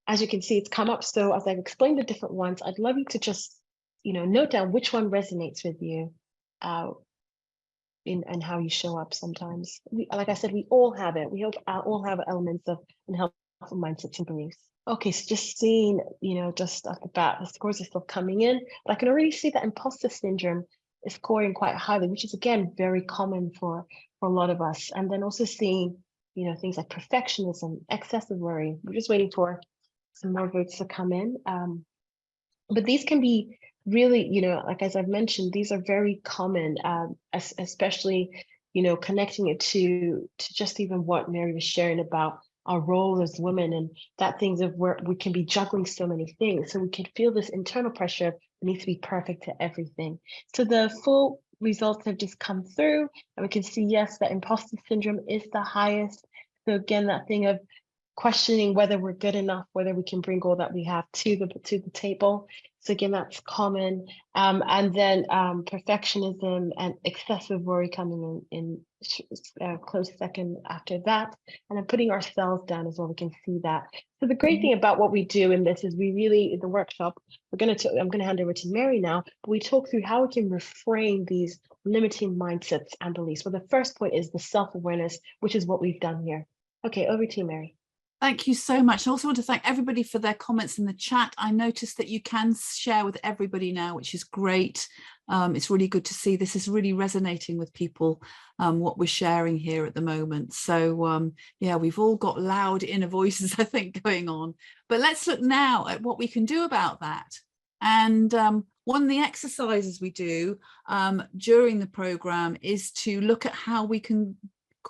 as you can see, it's come up. So as I've explained the different ones, I'd love you to just, note down which one resonates with you and how you show up sometimes. Like I said, we all have it. We all have elements of unhelpful mindsets and beliefs. Okay, so just seeing, just off the bat, the scores are still coming in, but I can already see that imposter syndrome is scoring quite highly, which is again very common for a lot of us. And then also seeing, things like perfectionism, excessive worry. We're just waiting for some more votes to come in. But these can be really, like as I've mentioned, these are very common, especially, connecting it to just even what Mary was sharing about our role as women, and that things of where we can be juggling so many things. So we can feel this internal pressure, it needs to be perfect to everything. So the full results have just come through and we can see, yes, that imposter syndrome is the highest. So again, that thing of questioning whether we're good enough, whether we can bring all that we have to the table. So again, that's common. And then perfectionism and excessive worry coming in close second after that. And then putting ourselves down as well, we can see that. So the great thing about what we do in this is we really, in the workshop, I'm going to hand over to Mary now, but we talk through how we can reframe these limiting mindsets and beliefs. Well, the first point is the self-awareness, which is what we've done here. Okay, over to you, Mary. Thank you so much. I also want to thank everybody for their comments in the chat. I noticed that you can share with everybody now, which is great. It's really good to see this is really resonating with people, what we're sharing here at the moment. So yeah, we've all got loud inner voices, I think, going on. But let's look now at what we can do about that. And one of the exercises we do during the program is to look at how we can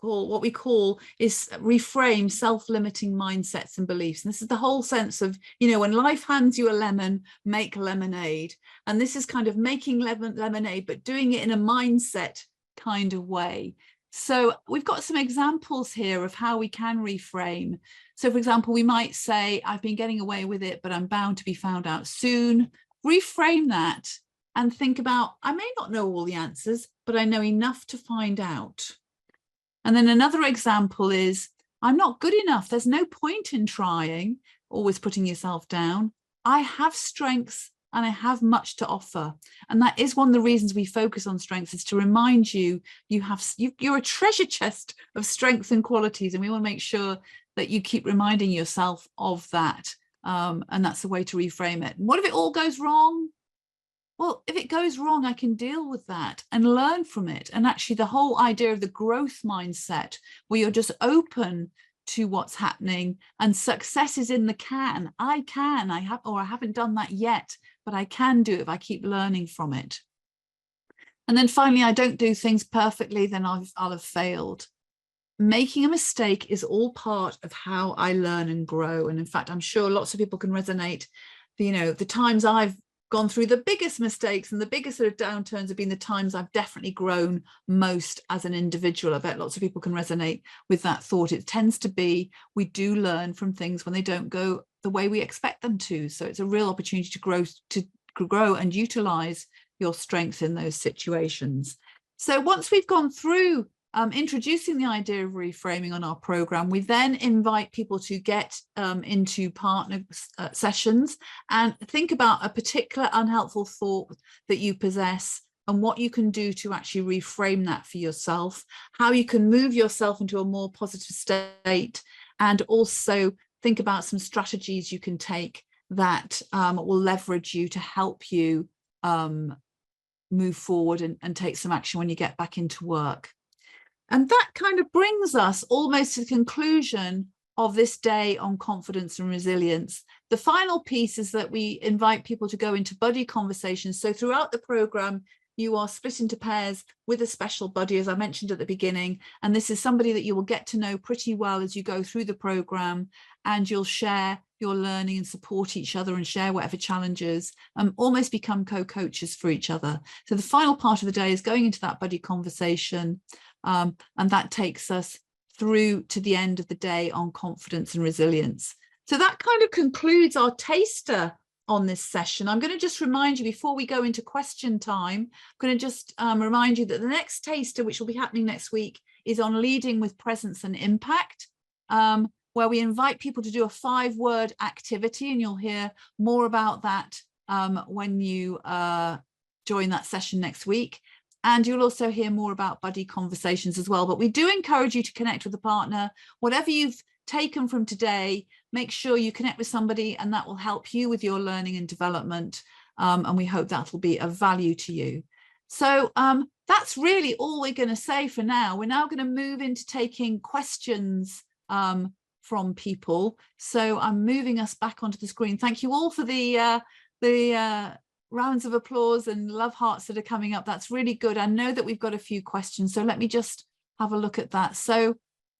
what we call is reframe self-limiting mindsets and beliefs. And this is the whole sense of, when life hands you a lemon, make lemonade. And this is kind of making lemonade, but doing it in a mindset kind of way. So we've got some examples here of how we can reframe. So for example, we might say, I've been getting away with it, but I'm bound to be found out soon. Reframe that and think about, I may not know all the answers, but I know enough to find out. And then another example is, I'm not good enough. There's no point in trying, always putting yourself down. I have strengths and I have much to offer. And that is one of the reasons we focus on strengths, is to remind you, you're a treasure chest of strengths and qualities. And we want to make sure that you keep reminding yourself of that. And that's a way to reframe it. And what if it all goes wrong? Well, if it goes wrong, I can deal with that and learn from it. And actually the whole idea of the growth mindset, where you're just open to what's happening and success is in the can. I haven't done that yet, but I can do it if I keep learning from it. And then finally, I don't do things perfectly, then I'll have failed. Making a mistake is all part of how I learn and grow. And in fact, I'm sure lots of people can resonate. The times I've gone through the biggest mistakes and the biggest sort of downturns have been the times I've definitely grown most as an individual. I bet lots of people can resonate with that thought. It tends to be, we do learn from things when they don't go the way we expect them to. So it's a real opportunity to grow and utilize your strengths in those situations. So once we've gone through introducing the idea of reframing on our program, we then invite people to get into partner sessions and think about a particular unhelpful thought that you possess and what you can do to actually reframe that for yourself, how you can move yourself into a more positive state, and also think about some strategies you can take that will leverage you to help you move forward and take some action when you get back into work. And that kind of brings us almost to the conclusion of this day on confidence and resilience. The final piece is that we invite people to go into buddy conversations. So throughout the program, you are split into pairs with a special buddy, as I mentioned at the beginning. And this is somebody that you will get to know pretty well as you go through the program, and you'll share your learning and support each other and share whatever challenges, almost become co-coaches for each other. So the final part of the day is going into that buddy conversation. And that takes us through to the end of the day on confidence and resilience. So that kind of concludes our taster on this session. I'm going to just remind you before we go into question time, I'm going to just remind you that the next taster, which will be happening next week, is on leading with presence and impact, where we invite people to do a 5-word activity, and you'll hear more about that when you join that session next week. And you'll also hear more about buddy conversations as well. But we do encourage you to connect with a partner. Whatever you've taken from today, make sure you connect with somebody, and that will help you with your learning and development. And we hope that will be of value to you. So that's really all we're going to say for now. We're now going to move into taking questions from people. So I'm moving us back onto the screen. Thank you all for the rounds of applause and love hearts that are coming up. That's really good. I know that we've got a few questions, so let me just have a look at that. So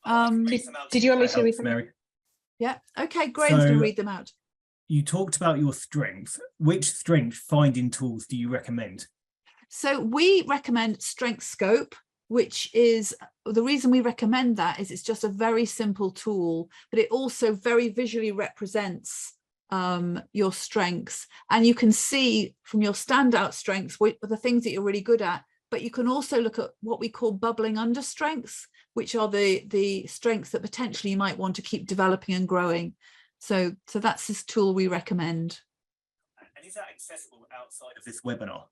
did you want me to read them, Mary? Yeah, okay, Graham's going to read them out. You talked about your strengths. Which strength finding tools do you recommend? So we recommend Strength Scope, which is, the reason we recommend that is it's just a very simple tool, but it also very visually represents your strengths, and you can see from your standout strengths what the things that you're really good at, but you can also look at what we call bubbling under strengths, which are the strengths that potentially you might want to keep developing and growing. So that's this tool we recommend. And is that accessible outside of this webinar?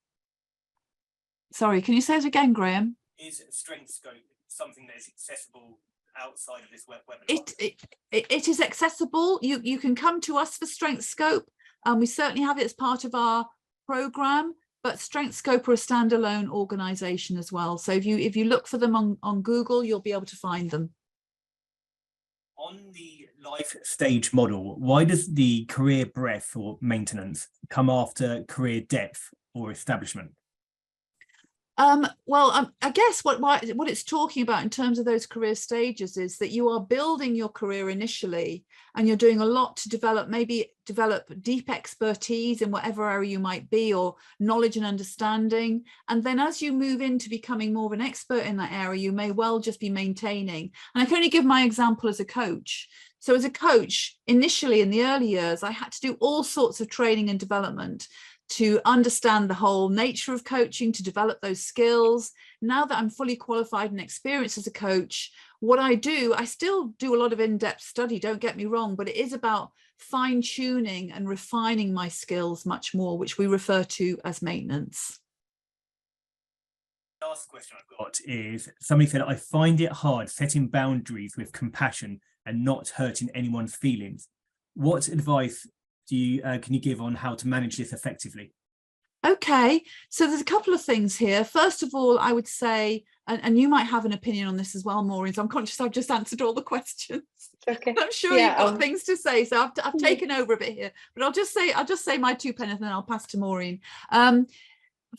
Sorry, can you say it again, Graham? Is Strength Scope something that is accessible outside of this webinar? It is accessible. You can come to us for Strength Scope, and we certainly have it as part of our program, but Strength Scope are a standalone organization as well. So if you look for them on Google, you'll be able to find them. On the life stage model, why does the career breadth or maintenance come after career depth or establishment? Well, I guess what it's talking about in terms of those career stages is that you are building your career initially, and you're doing a lot to develop deep expertise in whatever area you might be, or knowledge and understanding. And then as you move into becoming more of an expert in that area, you may well just be maintaining. And I can only give my example as a coach. So as a coach, initially in the early years, I had to do all sorts of training and development to understand the whole nature of coaching, to develop those skills. Now that I'm fully qualified and experienced as a coach, what I still do a lot of in-depth study, don't get me wrong, but it is about fine-tuning and refining my skills much more, which we refer to as maintenance. Last question I've got is, somebody said, I find it hard setting boundaries with compassion and not hurting anyone's feelings. What advice can you give on how to manage this effectively? Okay, so there's a couple of things here. First of all, I would say, and you might have an opinion on this as well, Maureen, so I'm conscious I've just answered all the questions. Okay. I'm sure you've got things to say, so I've taken over a bit here, but I'll just say my 2 pence and then I'll pass to Maureen.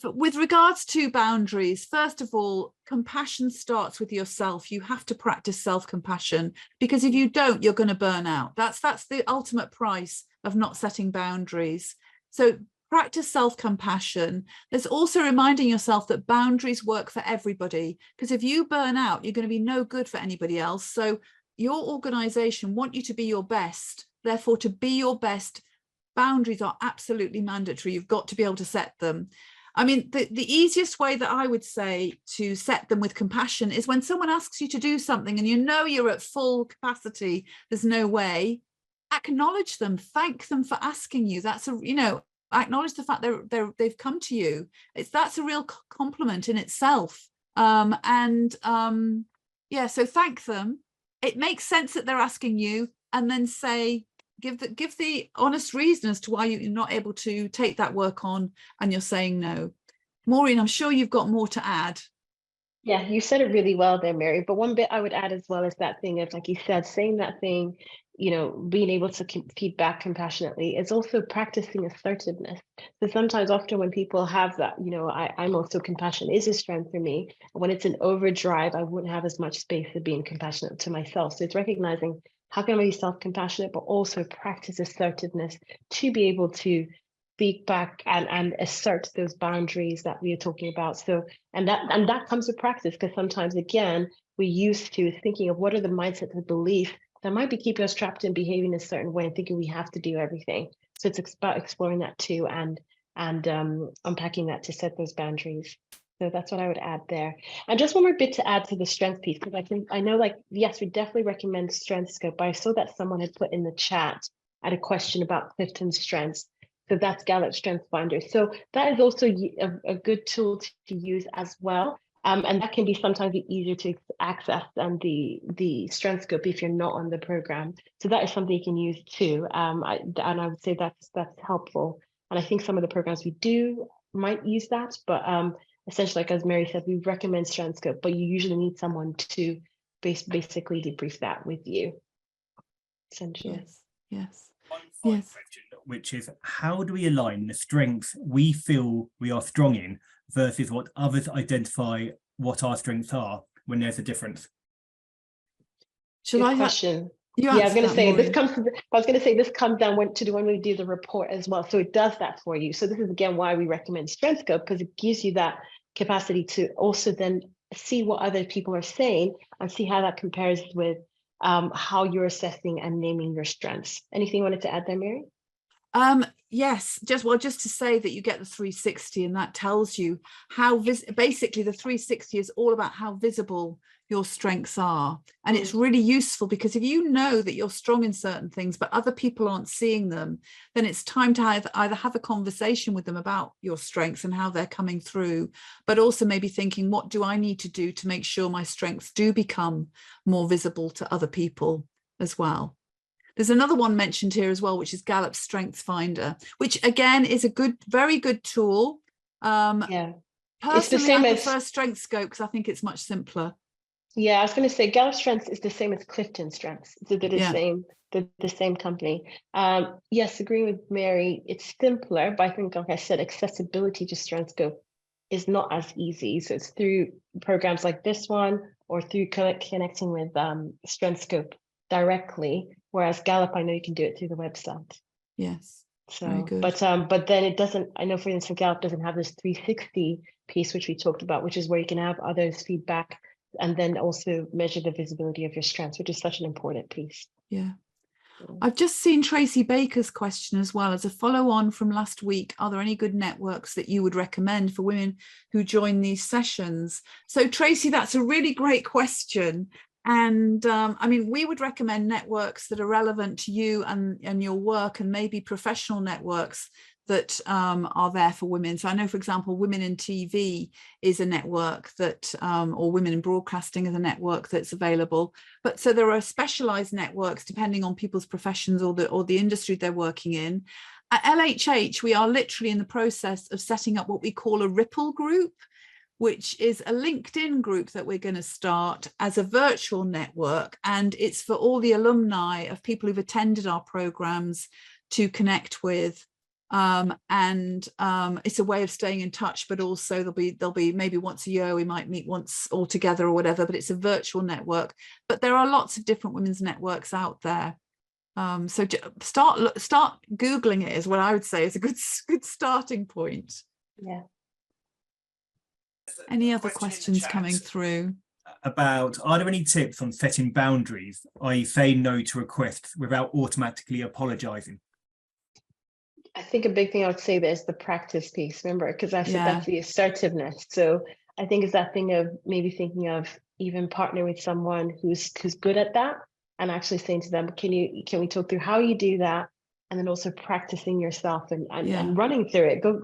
With regards to boundaries, first of all, compassion starts with yourself. You have to practice self-compassion, because if you don't, you're going to burn out. That's the ultimate price of not setting boundaries. So practice self-compassion. There's also reminding yourself that boundaries work for everybody, because if you burn out, you're going to be no good for anybody else. So your organization want you to be your best. Therefore, to be your best, boundaries are absolutely mandatory. You've got to be able to set them. I mean, the easiest way that I would say to set them with compassion is when someone asks you to do something and you know you're at full capacity, there's no way, acknowledge them, thank them for asking you. That's a, you know, acknowledge the fact they've come to you. That's a real compliment in itself. Yeah, so thank them. It makes sense that they're asking you, and then say, give the honest reason as to why you're not able to take that work on and you're saying no. Maureen, I'm sure you've got more to add. Yeah, you said it really well there, Mary. But one bit I would add as well is that thing of, like you said, saying that thing, you know, being able to feed back compassionately is also practicing assertiveness. So sometimes, often when people have that, you know, I'm also compassionate is a strength for me. When it's an overdrive, I wouldn't have as much space for being compassionate to myself. So it's recognizing how can I be self-compassionate, but also practice assertiveness to be able to speak back and assert those boundaries that we are talking about. So, and that comes with practice, because sometimes, again, we're used to thinking of what are the mindsets and beliefs that might be keeping us trapped in behaving a certain way and thinking we have to do everything. So it's about exploring that too, and unpacking that to set those boundaries. So that's what I would add there. And just one more bit to add to the strength piece, because I know, like, yes, we definitely recommend strength scope, but I saw that someone had put in the chat had a question about Clifton's strengths. So that's Gallup Strength Finder. So that is also a good tool to use as well. And that can be sometimes be easier to access than the strength scope if you're not on the program. So that is something you can use too. And I would say that's helpful. And I think some of the programs we do might use that, but essentially, like as Mary said, we recommend strength scope, but you usually need someone to basically debrief that with you. Essentially. Yes. One final question, which is, how do we align the strengths we feel we are strong in versus what others identify what our strengths are when there's a difference? Good question. Yeah, I was going to say this comes. I was going to say this comes down when we do the report as well. So it does that for you. So this is again why we recommend strength scope, because it gives you that capacity to also then see what other people are saying and see how that compares with how you're assessing and naming your strengths. Anything you wanted to add there, Mary? Yes, just to say that you get the 360, and that tells you how basically the 360 is all about how visible your strengths are. And it's really useful, because if you know that you're strong in certain things but other people aren't seeing them, then it's time to either have a conversation with them about your strengths and how they're coming through, but also maybe thinking, what do I need to do to make sure my strengths do become more visible to other people as well. There's another one mentioned here as well, which is Gallup Strengths Finder, which again is a very good tool. Yeah, it's the same. I prefer Strength Scope because I think it's much simpler. Yeah, I was going to say Gallup Strengths is the same as Clifton Strengths. They're the same company. Yes, agreeing with Mary. It's simpler, but I think, like I said, accessibility to Strength Scope is not as easy. So it's through programs like this one, or through connecting with Strength Scope directly. Whereas Gallup, I know you can do it through the website. Yes. So, very good. But then it doesn't. I know, for instance, Gallup doesn't have this 360 piece, which we talked about, which is where you can have others' feedback and then also measure the visibility of your strengths, which is such an important piece. Yeah. I've just seen Tracy Baker's question as well as a follow on from last week. Are there any good networks that you would recommend for women who join these sessions? So Tracy, that's a really great question. And I mean, we would recommend networks that are relevant to you and your work, and maybe professional networks that are there for women. So I know, for example, Women in TV is a network that, or Women in Broadcasting is a network that's available. But so there are specialized networks depending on people's professions or the industry they're working in. At LHH, we are literally in the process of setting up what we call a Ripple group, which is a LinkedIn group that we're going to start as a virtual network. And it's for all the alumni of people who've attended our programs to connect with. It's a way of staying in touch, but also there'll be maybe once a year we might meet once all together or whatever, but it's a virtual network. But there are lots of different women's networks out there. So start Googling it is what I would say is a good starting point. Yeah. Any other questions coming through? About, are there any tips on setting boundaries, i.e. say no to requests without automatically apologising? think a big thing I would say there is the practice piece, remember, because I said that's the assertiveness. So I think it's that thing of maybe thinking of even partner with someone who's good at that, and actually saying to them, can we talk through how you do that? And then also practicing yourself and running through it. Go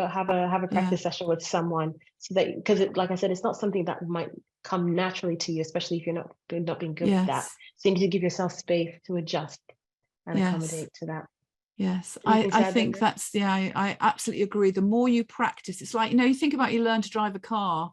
have a practice session with someone, so that, because like I said, it's not something that might come naturally to you, especially if you're not being good at that. So you need to give yourself space to adjust and accommodate to that. Yes, I think that's, I absolutely agree. The more you practice, it's like, you think about you learn to drive a car.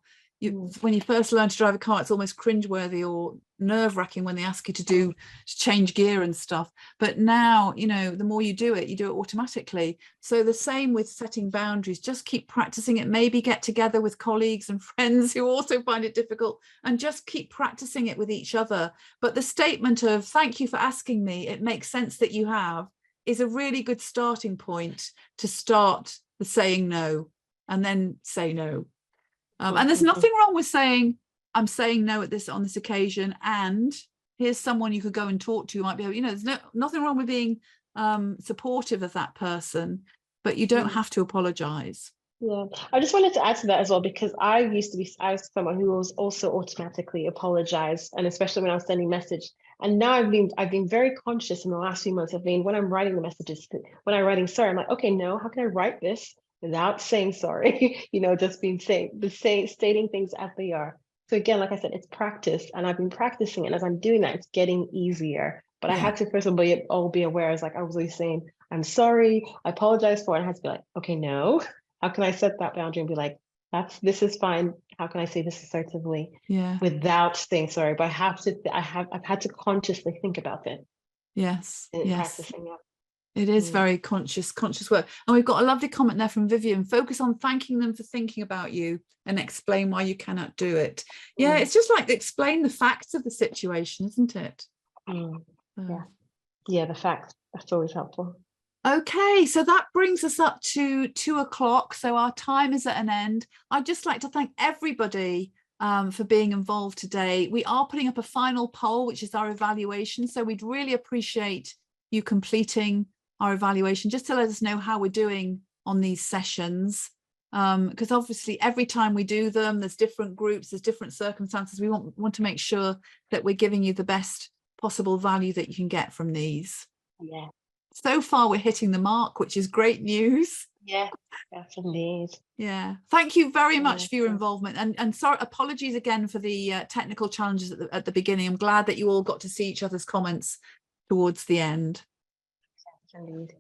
When you first learn to drive a car, it's almost cringeworthy or nerve-wracking when they ask you to change gear and stuff. But now, the more you do it automatically. So the same with setting boundaries. Just keep practicing it. Maybe get together with colleagues and friends who also find it difficult, and just keep practicing it with each other. But the statement of "thank you for asking me, it makes sense that you have," is a really good starting point to start the saying no, and then say no. And there's nothing wrong with saying, "I'm saying no on this occasion, and here's someone you could go and talk to who might be able," there's nothing wrong with being supportive of that person, but you don't have to apologize. Yeah, I just wanted to add to that as well, because I was someone who was also automatically apologize, and especially when I was sending message. And now I've been very conscious in the last few months of when I'm writing the messages, when I'm writing sorry, I'm like, okay, no, how can I write this without saying sorry? Just stating things as they are. So again, like I said, it's practice, and I've been practicing it. And as I'm doing that, it's getting easier. But I had to first of all be aware. I was always saying, "I'm sorry, I apologize for it." And I had to be like, okay, no, how can I set that boundary and be like, this is fine. How can I say this assertively without saying sorry? But I've had to consciously think about it. Yes. Practicing it. It is very conscious work. And we've got a lovely comment there from Vivian. "Focus on thanking them for thinking about you and explain why you cannot do it." Yeah, it's just like explain the facts of the situation, isn't it? Yeah, the facts. That's always helpful. Okay, so that brings us up to 2:00. So our time is at an end. I'd just like to thank everybody for being involved today. We are putting up a final poll, which is our evaluation. So we'd really appreciate you completing our evaluation, just to let us know how we're doing on these sessions. Because obviously every time we do them, there's different groups, there's different circumstances. We want to make sure that we're giving you the best possible value that you can get from these. Yeah. So far, we're hitting the mark, which is great news. Yeah, that's indeed. Yeah. Thank you very much for your involvement. And sorry, apologies again for the technical challenges at the beginning. I'm glad that you all got to see each other's comments towards the end. Yes, indeed.